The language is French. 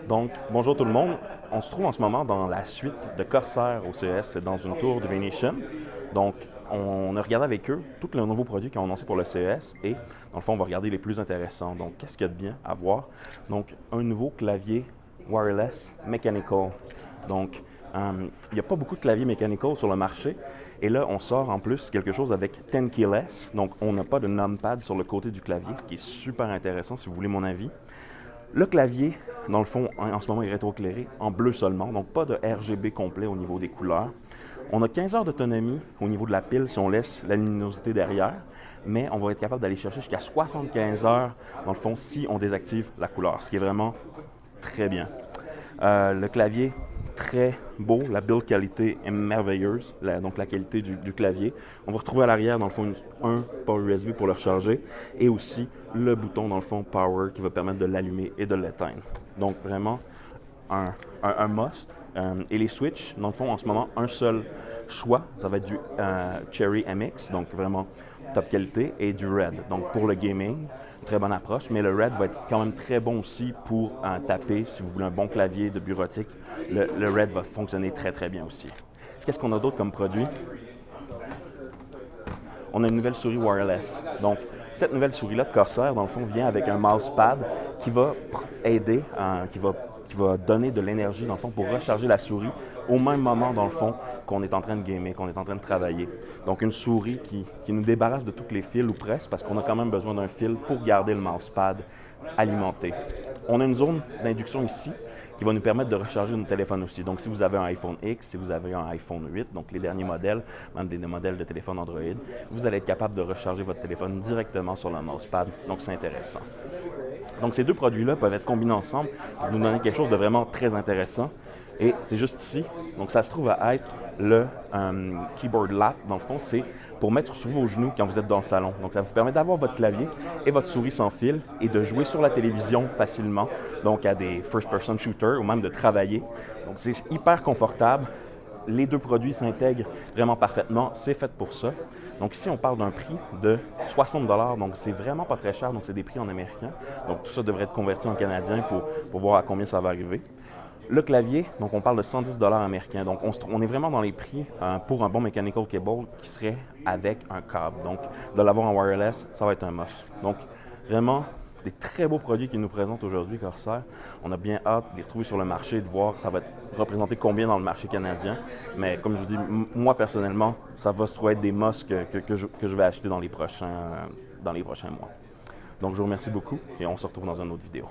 Donc, bonjour tout le monde. On se trouve en ce moment dans la suite de Corsair au CES. C'est dans une tour du Venetian. Donc, on a regardé avec eux tous les nouveaux produits qu'ils ont annoncés pour le CES et, dans le fond, on va regarder les plus intéressants. Donc, qu'est-ce qu'il y a de bien à voir? Donc, un nouveau clavier wireless mechanical. Donc, il n'y a pas beaucoup de claviers mechanical sur le marché. Et là, on sort en plus quelque chose avec 10 keyless. Donc, on n'a pas de numpad sur le côté du clavier, ce qui est super intéressant si vous voulez mon avis. Le clavier, dans le fond, en ce moment, est rétroéclairé en bleu seulement, donc pas de RGB complet au niveau des couleurs. On a 15 heures d'autonomie au niveau de la pile si on laisse la luminosité derrière, mais on va être capable d'aller chercher jusqu'à 75 heures, dans le fond, si on désactive la couleur, ce qui est vraiment très bien. Le clavier, très beau, la build qualité est merveilleuse, donc la qualité du clavier. On va retrouver à l'arrière, dans le fond, un port USB pour le recharger et aussi le bouton, dans le fond, Power qui va permettre de l'allumer et de l'éteindre. Donc vraiment un must. Et les switches, dans le fond, en ce moment, un seul choix, ça va être du Cherry MX, donc vraiment top qualité, et du Red. Donc pour le gaming, très bonne approche, mais le Red va être quand même très bon aussi pour taper. Si vous voulez un bon clavier de bureautique, le Red va fonctionner très très bien aussi. Qu'est-ce qu'on a d'autre comme produit? On a une nouvelle souris wireless. Donc, cette nouvelle souris-là de Corsair, dans le fond, vient avec un mousepad qui va aider, qui va donner de l'énergie, dans le fond, pour recharger la souris au même moment, dans le fond, qu'on est en train de gamer, qu'on est en train de travailler. Donc, une souris qui nous débarrasse de tous les fils ou presque, parce qu'on a quand même besoin d'un fil pour garder le mousepad alimenté. On a une zone d'induction ici qui va nous permettre de recharger nos téléphones aussi. Donc, si vous avez un iPhone X, si vous avez un iPhone 8, donc les derniers modèles, même des modèles de téléphone Android, vous allez être capable de recharger votre téléphone directement sur le mousepad. Donc, c'est intéressant. Donc, ces deux produits-là peuvent être combinés ensemble pour nous donner quelque chose de vraiment très intéressant. Et c'est juste ici. Donc, ça se trouve à être le keyboard lap. Dans le fond, c'est pour mettre sur vos genoux quand vous êtes dans le salon. Donc, ça vous permet d'avoir votre clavier et votre souris sans fil et de jouer sur la télévision facilement, donc à des first-person shooters ou même de travailler. Donc, c'est hyper confortable. Les deux produits s'intègrent vraiment parfaitement. C'est fait pour ça. Donc ici, on parle d'un prix de 60 $, donc c'est vraiment pas très cher, donc c'est des prix en américain. Donc tout ça devrait être converti en canadien pour voir à combien ça va arriver. Le clavier, donc on parle de 110 $ américains. Donc on est vraiment dans les prix pour un bon mechanical cable qui serait avec un câble. Donc de l'avoir en wireless, ça va être un must. Donc vraiment des très beaux produits qu'ils nous présentent aujourd'hui, Corsair. On a bien hâte de les retrouver sur le marché, de voir ça va représenter combien dans le marché canadien. Mais comme je vous dis, moi personnellement, ça va se trouver être des musts que je vais acheter dans les prochains mois. Donc je vous remercie beaucoup et on se retrouve dans une autre vidéo.